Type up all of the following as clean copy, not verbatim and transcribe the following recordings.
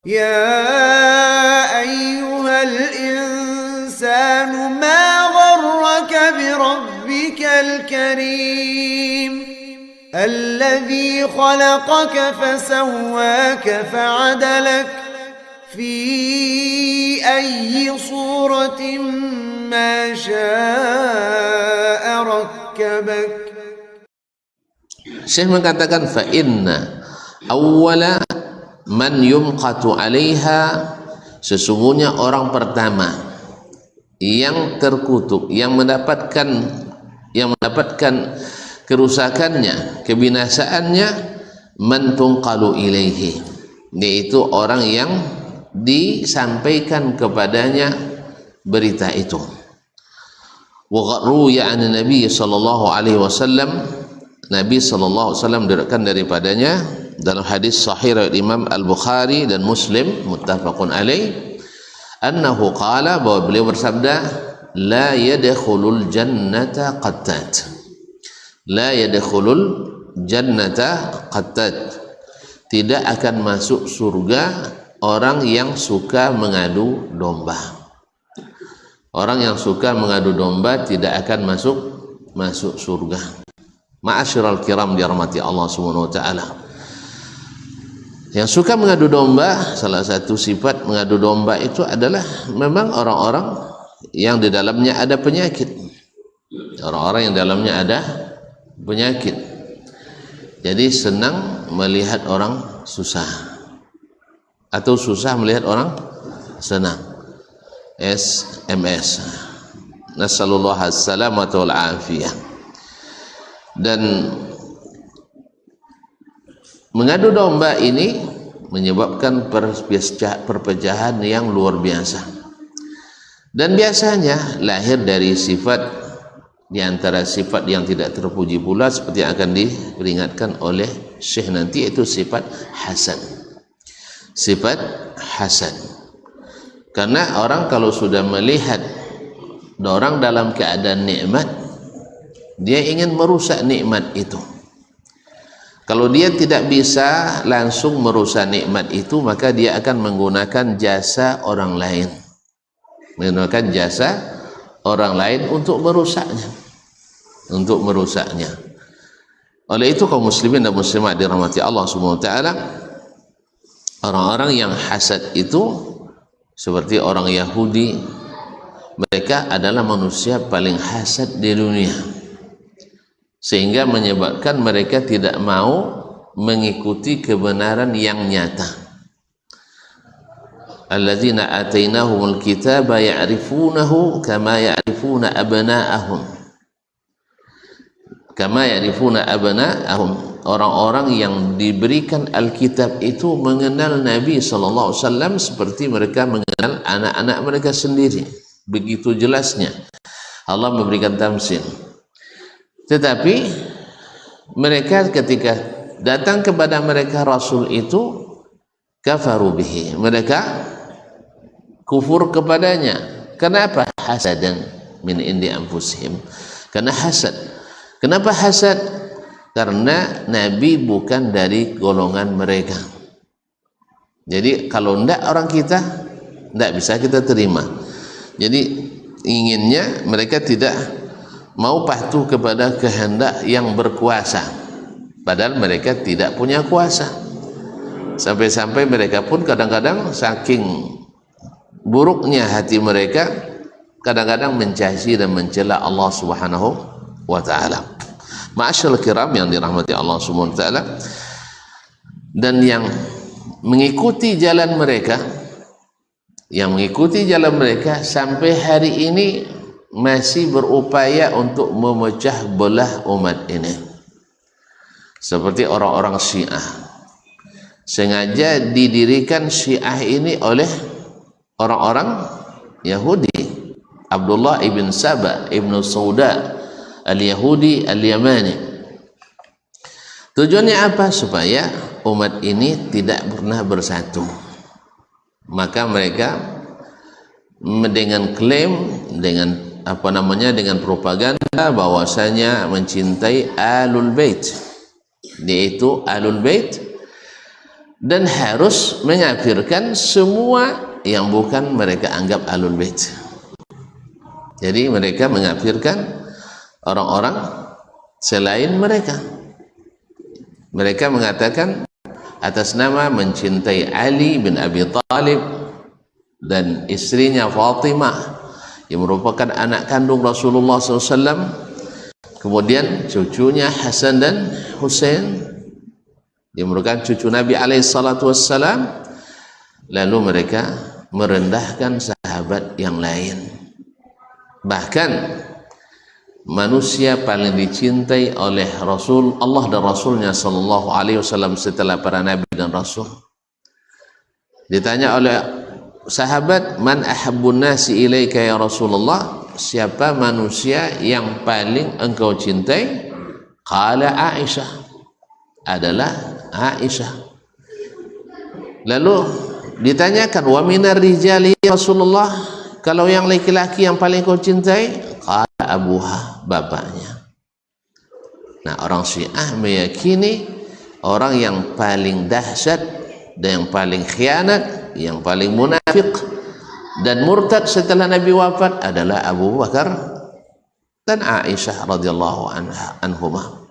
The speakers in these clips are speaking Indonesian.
يا أيها الإنسان ما غرك بربك الكريم الذي خلقك فسواك فعدلك في أي صورة ما شاء ركبك. Syekh mengatakan fa inna awwala man yumqatu 'alaiha, sesungguhnya orang pertama yang terkutuk, yang mendapatkan kerusakannya, kebinasaannya, man tunqalu ilaihi, yaitu orang yang disampaikan kepadanya berita itu. Wa ruya an Nabi sallallahu alaihi wasallam, Nabi sallallahu alaihi wasallam diriwayatkan daripadanya dalam hadis sahih riwayat Imam Al-Bukhari dan Muslim muttafaqun alaih, annahu qala, bahwa beliau bersabda, la yadkhulul jannata qattat, la yadkhulul jannata qattat, tidak akan masuk surga orang yang suka mengadu domba. Orang yang suka mengadu domba tidak akan masuk surga. Ma'asyiral kiram dirahmati Allah Subhanahu wa taala. Yang suka mengadu domba, salah satu sifat mengadu domba itu adalah memang orang-orang yang di dalamnya ada penyakit. Orang-orang yang dalamnya ada penyakit. Jadi senang melihat orang susah, atau susah melihat orang senang. SMS. Nasallallahu as-salamata wal afiyah. Dan mengadu domba ini menyebabkan perpecahan yang luar biasa, dan biasanya lahir dari sifat, di antara sifat yang tidak terpuji pula, seperti yang akan diperingatkan oleh Syekh nanti, yaitu sifat hasad. Sifat hasad, karena orang kalau sudah melihat orang dalam keadaan nikmat, dia ingin merusak nikmat itu. Kalau dia tidak bisa langsung merusak nikmat itu, maka dia akan menggunakan jasa orang lain, untuk merusaknya. Oleh itu kaum muslimin dan muslimat dirahmati Allah Subhanahu wa taala, orang-orang yang hasad itu seperti orang Yahudi, mereka adalah manusia paling hasad di dunia, sehingga menyebabkan mereka tidak mau mengikuti kebenaran yang nyata. Alladzina atainahumul kitaba ya'rifunahu kama ya'rifuna abna'ahum. Kama ya'rifuna abna'ahum. Orang-orang yang diberikan Alkitab itu mengenal Nabi sallallahu alaihi wasallam seperti mereka mengenal anak-anak mereka sendiri. Begitu jelasnya Allah memberikan tamsil. Tetapi mereka ketika datang kepada mereka Rasul itu, kafaru bihi, mereka kufur kepadanya. Kenapa? Hasadan min indi anfusihim, karena hasad. Kenapa hasad? Karena Nabi bukan dari golongan mereka. Jadi kalau ndak orang kita, ndak bisa kita terima. Jadi inginnya mereka tidak mau patuh kepada kehendak yang berkuasa, padahal mereka tidak punya kuasa. Sampai-sampai mereka pun kadang-kadang saking buruknya hati mereka, kadang-kadang mencaci dan mencela Allah Subhanahu wa taala. Ma'asyiral kiram yang dirahmati Allah Subhanahu wa taala, dan yang mengikuti jalan mereka, sampai hari ini masih berupaya untuk memecah belah umat ini. Seperti orang-orang Syiah, sengaja didirikan Syiah ini oleh orang-orang Yahudi. Abdullah ibn Saba ibn Sauda al-Yahudi al-Yamani. Tujuannya apa? Supaya umat ini tidak pernah bersatu. Maka mereka dengan klaim, dengan dengan propaganda bahwasanya mencintai Ahlul Bait, yaitu Ahlul Bait dan harus mengkafirkan semua yang bukan mereka anggap Ahlul Bait. Jadi mereka mengkafirkan orang-orang selain mereka. Mereka mengatakan atas nama mencintai Ali bin Abi Thalib dan istrinya Fatimah yang merupakan anak kandung Rasulullah SAW, kemudian cucunya Hasan dan Husain yang merupakan cucu Nabi SAW, lalu mereka merendahkan sahabat yang lain. Bahkan manusia paling dicintai oleh Rasul Allah dan Rasulnya sallallahu alaihi wasallam setelah para nabi dan rasul. Ditanya oleh sahabat, man ahabbun nasi ilaika ya Rasulullah, siapa manusia yang paling engkau cintai? Qala Aisyah, adalah Aisyah. Lalu ditanyakan, wa minar rijali ya Rasulullah, kalau yang laki-laki yang paling kau cintai? Qala abuha, bapaknya. Nah, orang Syiah meyakini orang yang paling dahsyat dan yang paling khianat, yang paling munafik dan murtad setelah Nabi wafat adalah Abu Bakar dan Aisyah radhiyallahu anhumah.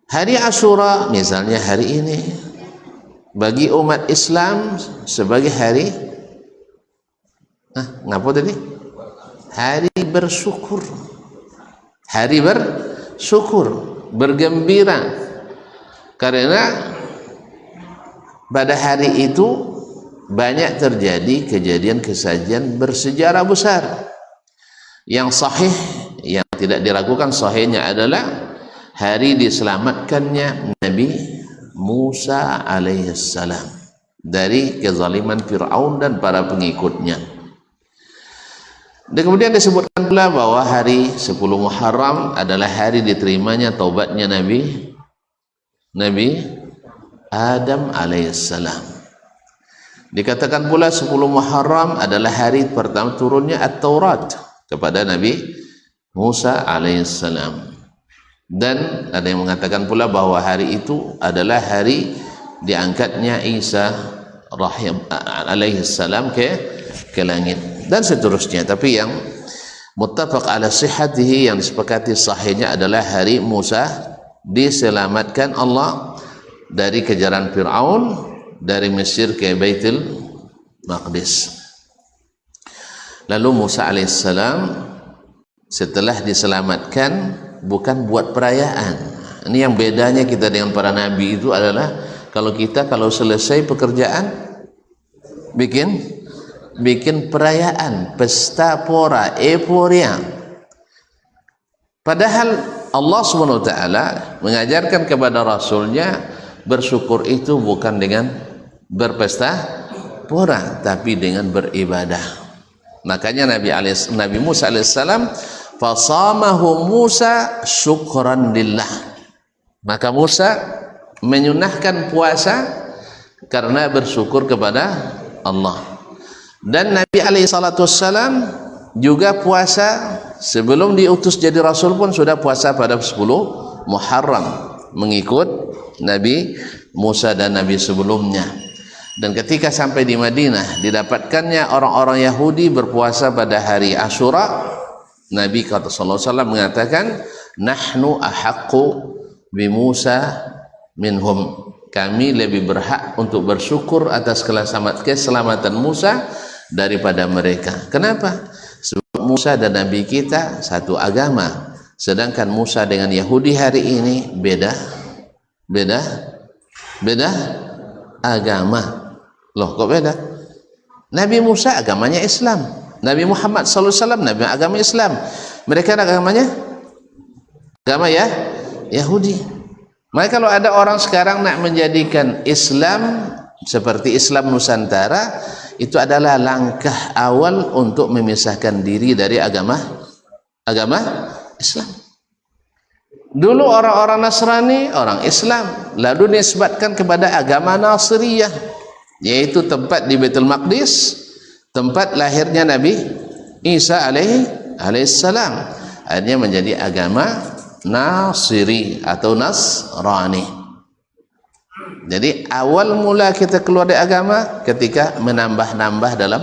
Hari Asyura misalnya hari ini bagi umat Islam sebagai hari ngapa tadi? Hari bersyukur. Hari bersyukur, bergembira. Karena pada hari itu banyak terjadi kejadian-kejadian bersejarah besar. Yang sahih, yang tidak diragukan sahihnya adalah hari diselamatkannya Nabi Musa alaihissalam dari kezaliman Fir'aun dan para pengikutnya. Dan kemudian disebutkan pula bahwa hari 10 Muharram adalah hari diterimanya taubatnya Nabi Adam alaihissalam. Dikatakan pula 10 Muharram adalah hari pertama turunnya At-Taurat kepada Nabi Musa alaihissalam. Dan ada yang mengatakan pula bahwa hari itu adalah hari diangkatnya Isa alaihissalam ke langit dan seterusnya. Tapi yang muttafaq ala sihhatihi, yang disepakati sahihnya adalah hari Musa diselamatkan Allah dari kejaran Fir'aun dari Mesir ke Baitul Maqdis. Lalu Musa alaihissalam setelah diselamatkan bukan buat perayaan. Ini yang bedanya kita dengan para nabi itu adalah kalau selesai pekerjaan bikin perayaan, pesta pora, euforia. Padahal Allah SWT mengajarkan kepada Rasulnya bersyukur itu bukan dengan berpesta pora, tapi dengan beribadah. Makanya Nabi Musa alaihissalam, fasamahu Musa syukran lillah. Maka Musa menyunahkan puasa karena bersyukur kepada Allah. Dan Nabi alaihissalam juga puasa sebelum diutus jadi Rasul pun sudah puasa pada 10 Muharram mengikut Nabi Musa dan Nabi sebelumnya. Dan ketika sampai di Madinah didapatkannya orang-orang Yahudi berpuasa pada hari Asyura, Nabi sallallahu alaihi wasallam mengatakan, nahnu ahaqqu bi Musa minhum, kami lebih berhak untuk bersyukur atas keselamatan Musa daripada mereka. Kenapa? Sebab Musa dan Nabi kita satu agama, sedangkan Musa dengan Yahudi hari ini beda agama. Loh, kok beda? Nabi Musa agamanya Islam, Nabi Muhammad SAW Nabi agama Islam, mereka agamanya agama Yahudi. Maka kalau ada orang sekarang nak menjadikan Islam seperti Islam Nusantara, itu adalah langkah awal untuk memisahkan diri dari agama Islam. Dulu orang-orang Nasrani, orang Islam, lalu disebutkan kepada agama Nasiriyah, yaitu tempat di Baitul Maqdis, tempat lahirnya Nabi Isa alaihissalam. Akhirnya menjadi agama Nasiri atau Nasrani. Jadi awal mula kita keluar dari agama ketika menambah-nambah dalam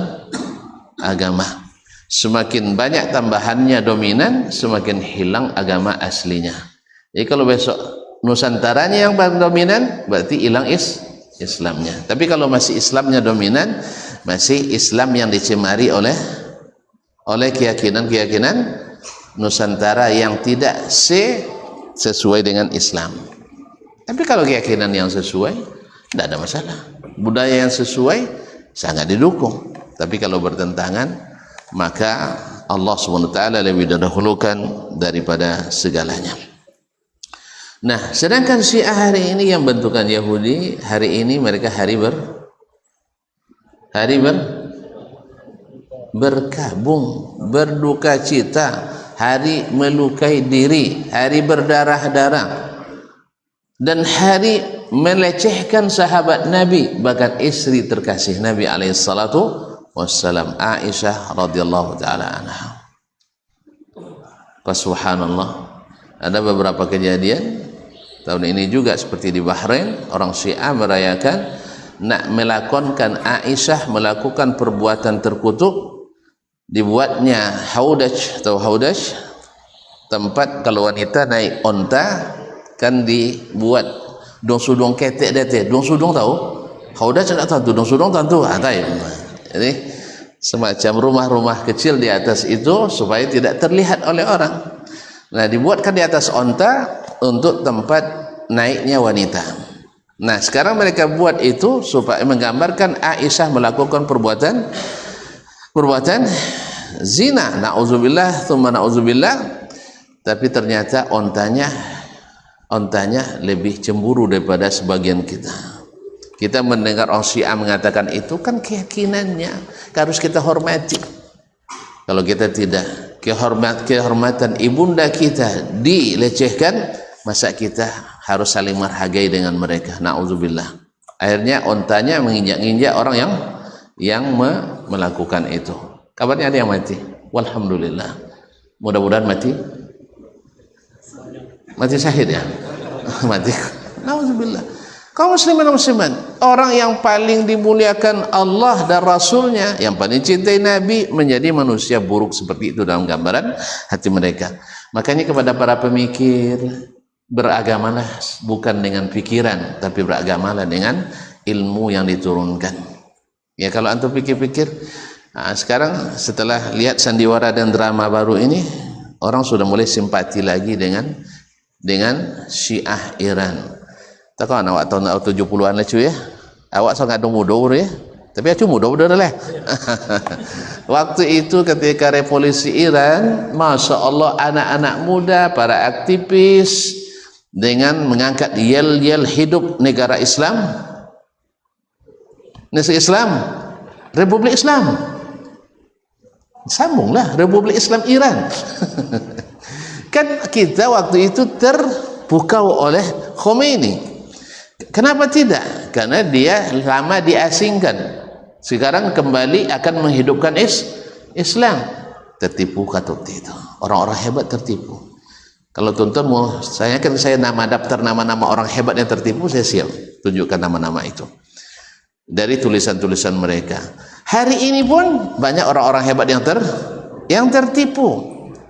agama. Semakin banyak tambahannya dominan, semakin hilang agama aslinya. Jadi kalau besok Nusantaranya yang dominan, berarti hilang Islamnya. Tapi kalau masih Islamnya dominan, masih Islam yang dicemari oleh keyakinan-keyakinan Nusantara yang tidak sesuai dengan Islam. Tapi kalau keyakinan yang sesuai, tidak ada masalah. Budaya yang sesuai sangat didukung. Tapi kalau bertentangan, maka Allah SWT lebih didahulukan daripada segalanya. Nah, sedangkan Syiah hari ini yang bentukan Yahudi, hari ini mereka berkabung, berduka cita, hari melukai diri, hari berdarah-darah, dan hari melecehkan sahabat Nabi, bahkan istri terkasih Nabi alaihissalatu wassalam, Aisyah radhiyallahu taala anha. Subhanallah, ada beberapa kejadian tahun ini juga seperti di Bahrain, orang Syiah merayakan nak melakonkan Aisyah melakukan perbuatan terkutuk, dibuatnya haudaj atau haudaj, tempat kalau wanita naik onta kan dibuat dong sudong ketek dete, dong sudong tahu, haudaj tak tahu, dong sudong tentu tahu. Jadi semacam rumah-rumah kecil di atas itu supaya tidak terlihat oleh orang. Nah, dibuatkan di atas onta untuk tempat naiknya wanita. Nah, sekarang mereka buat itu supaya menggambarkan Aisyah melakukan perbuatan zina, na'udzubillah tsumma na'udzubillah. Tapi ternyata ontanya lebih cemburu daripada sebagian kita. Kita mendengar orang Syiah mengatakan itu kan keyakinannya, harus kita hormati. Kalau kita tidak, kehormatan ibunda kita dilecehkan, masa kita harus saling menghargai dengan mereka? Na'udzubillah. Akhirnya ontanya menginjak-injak orang yang melakukan itu. Kabarnya ada yang mati. Walhamdulillah. Mudah-mudahan mati syahid ya. Mati. Na'udzubillah. Kaum muslimin dan muslimat, orang yang paling dimuliakan Allah dan Rasulnya, yang paling cintai Nabi, menjadi manusia buruk seperti itu dalam gambaran hati mereka. Makanya kepada para pemikir, beragamalah bukan dengan pikiran, tapi beragamalah dengan ilmu yang diturunkan. Ya, kalau antum pikir-pikir, sekarang setelah lihat sandiwara dan drama baru ini, orang sudah mulai simpati lagi dengan Syiah Iran. Tak kan awak tahun 70-an lah cuy ya. Awak sangat muda ya. Tapi aku muda lah. Waktu itu ketika revolusi Iran, Masya Allah, anak-anak muda, para aktivis dengan mengangkat yel-yel hidup negara Islam, negara Islam, Republik Islam. Sambunglah Republik Islam Iran. Kan kita waktu itu terpukau oleh Khomeini. Kenapa tidak? Karena dia lama diasingkan, sekarang kembali akan menghidupkan Islam. Tertipu kata itu. Orang-orang hebat tertipu. Kalau tuan-tuan mau saya daftar nama-nama orang hebat yang tertipu, saya siap tunjukkan nama-nama itu dari tulisan-tulisan mereka. Hari ini pun banyak orang-orang hebat yang tertipu.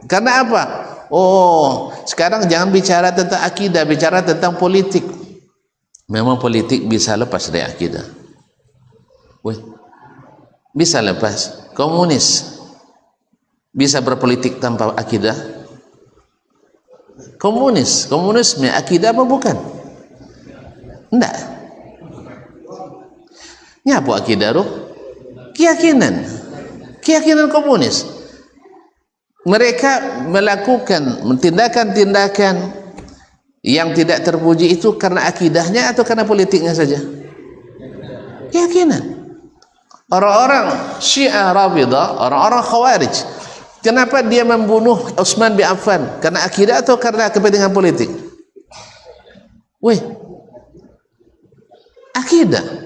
Karena apa? Oh, sekarang jangan bicara tentang akidah, bicara tentang politik. Memang politik bisa lepas dari akidah. Bisa lepas. Komunis bisa berpolitik tanpa akidah? Komunisme akidah apa bukan? Enggak. Nyapu akidah roh? Keyakinan komunis. Mereka melakukan tindakan-tindakan yang tidak terpuji itu karena akidahnya atau karena politiknya saja? Keyakinan. Orang-orang Syiah Rafidah, orang-orang Khawarij, kenapa dia membunuh Utsman bin Affan? Karena akidah atau karena kepentingan politik? Akidah.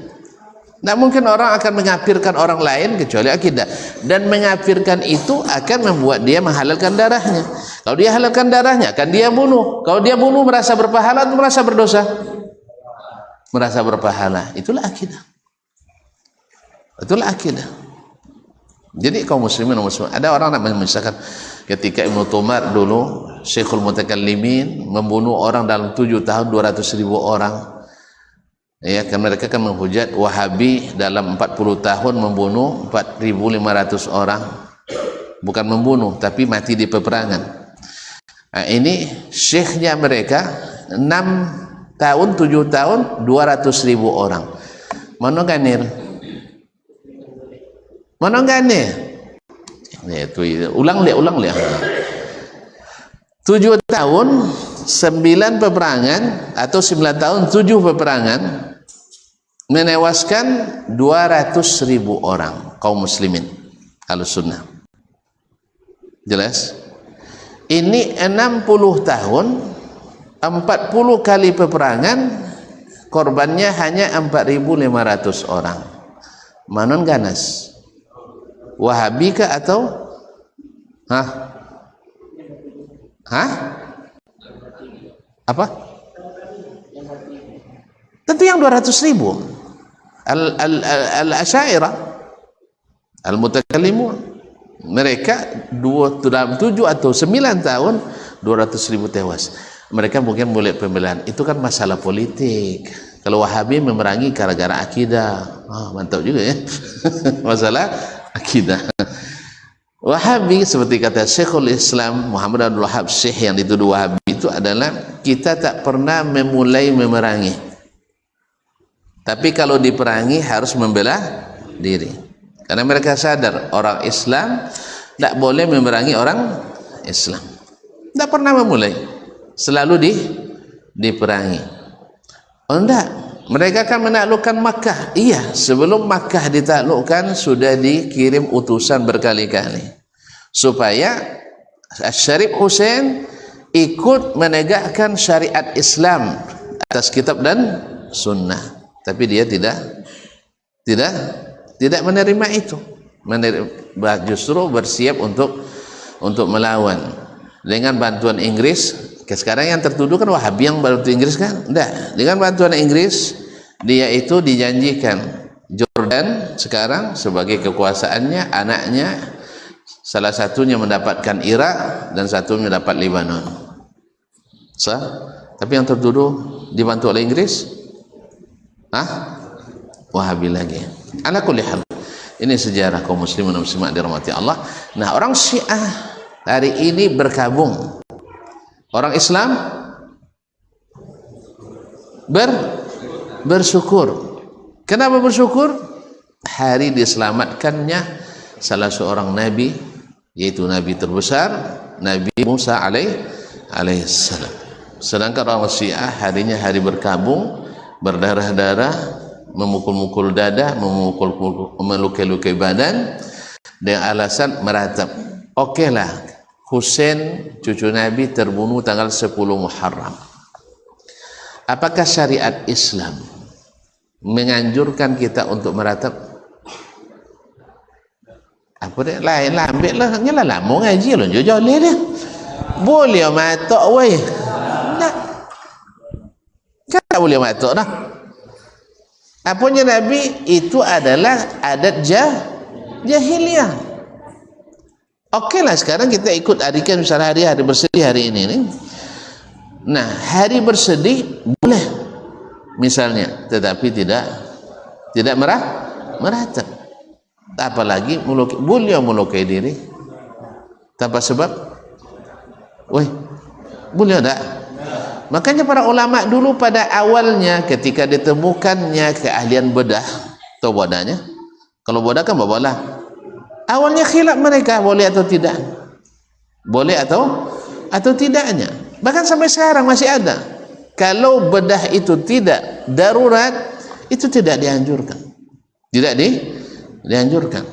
Tidak mungkin orang akan mengkafirkan orang lain kecuali akidah, dan mengkafirkan itu akan membuat dia menghalalkan darahnya. Kalau dia halalkan darahnya, akan dia bunuh. Kalau dia bunuh merasa berpahala atau merasa berdosa? merasa berpahala. Itulah akidah. Itulah akidah. Jadi kaum muslimin dan muslimat, ada orang nak memisahkan ketika Ibnu Tumar dulu Syekhul Mutakallimin membunuh orang dalam 7 tahun 200.000 orang. Ya, kan mereka kan menghujat Wahabi dalam 40 tahun membunuh 4.500 orang. Bukan membunuh tapi mati di peperangan. Nah, ini syekhnya mereka 6 tahun 7 tahun 200.000 orang. Mana ganir? Mana ganir? Itu ulang lihat. 7 tahun 9 peperangan atau 9 tahun 7 peperangan menewaskan 200.000 orang kaum muslimin Ahlussunnah. Jelas? Ini 60 tahun 40 kali peperangan, korbannya hanya 4.500 orang. Manon ganas? Wahabi kah atau apa? Tentu yang 200.000. Al-Asy'ariyah, Al-Mutakallimun, mereka dalam 7 atau 9 tahun 200.000 tewas. Mereka mungkin boleh pembelaan, itu kan masalah politik. Kalau Wahabi memerangi gara-gara akidah. Mantap juga ya. Masalah akidah. Wahabi seperti kata Syekhul Islam Muhammad Abdul Wahhab, Syekh yang dituduh Wahabi itu adalah kita tak pernah memulai memerangi, tapi kalau diperangi harus membela diri, karena mereka sadar orang Islam tak boleh memerangi orang Islam. Tak pernah memulai, selalu diperangi. Oh enggak, mereka kan menaklukkan Makkah. Iya, sebelum Makkah ditaklukkan sudah dikirim utusan berkali-kali supaya Syarif Hussein ikut menegakkan syariat Islam atas kitab dan sunnah, tapi dia tidak menerima itu. Justru bersiap untuk melawan dengan bantuan Inggris. Sekarang yang tertuduh kan Wahabi yang bantu Inggris kan? Enggak, dengan bantuan Inggris dia itu dijanjikan Jordan sekarang sebagai kekuasaannya, anaknya salah satunya mendapatkan Irak dan satunya mendapat Lebanon. Tapi yang tertuduh dibantu oleh Inggris Wahabi lagi. Ala kulli hal, ini sejarah kaum muslimin dan muslimat dirahmati Allah. Nah, orang Syiah hari ini berkabung, orang Islam bersyukur. Kenapa bersyukur? Hari diselamatkannya salah seorang nabi, yaitu nabi terbesar, Nabi Musa alaihissalam. Sedangkan orang Syiah harinya hari berkabung, berdarah-darah, memukul-mukul dada, melukai-lukai badan dengan alasan meratap. Okeylah, Husain cucu Nabi terbunuh tanggal 10 Muharram. Apakah syariat Islam menganjurkan kita untuk meratap? Apa dia lain lah, ambil lah, nyalah lah mau ngaji loh, jauh-jauh dia boleh matok weh, nak kan tak boleh matok dah. Apanya Nabi itu adalah adat jahiliyah. Okeylah, sekarang kita ikut harikan misalnya hari bersedih hari ini nih. Nah, hari bersedih boleh misalnya, tetapi tidak meratap. Apalagi beliau melukai diri tanpa sebab. Beliau tak. Makanya para ulama dulu pada awalnya ketika ditemukannya keahlian bedah atau bodahnya, kalau bodah kan bawalah, awalnya khilaf mereka boleh atau tidak, boleh atau tidaknya. Bahkan sampai sekarang masih ada. Kalau bedah itu tidak darurat, itu tidak dianjurkan, dianjurkan,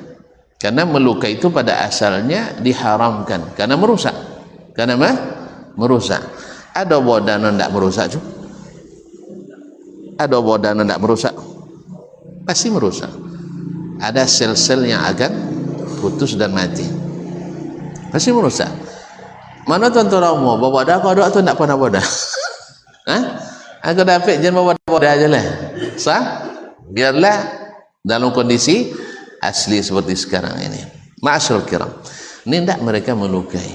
karena melukai itu pada asalnya diharamkan karena merusak. Ada bodan tidak merusak tu? Ada bodan tidak merusak? Pasti merusak. Ada sel-sel yang akan putus dan mati, pasti merusak. Mana tuan-tuan mau bawa bodah kau atau tak pernah bodah? Aku dapat jangan bawa bodah aja lah. Sah? Biarlah dalam kondisi asli seperti sekarang ini. Ma'asyiral kiram, ini tidak mereka melukai.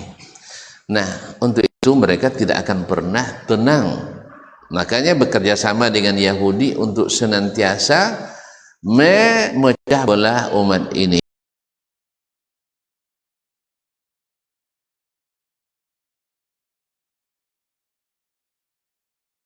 Nah, untuk itu mereka tidak akan pernah tenang. Makanya bekerja sama dengan Yahudi untuk senantiasa memecah belah umat ini.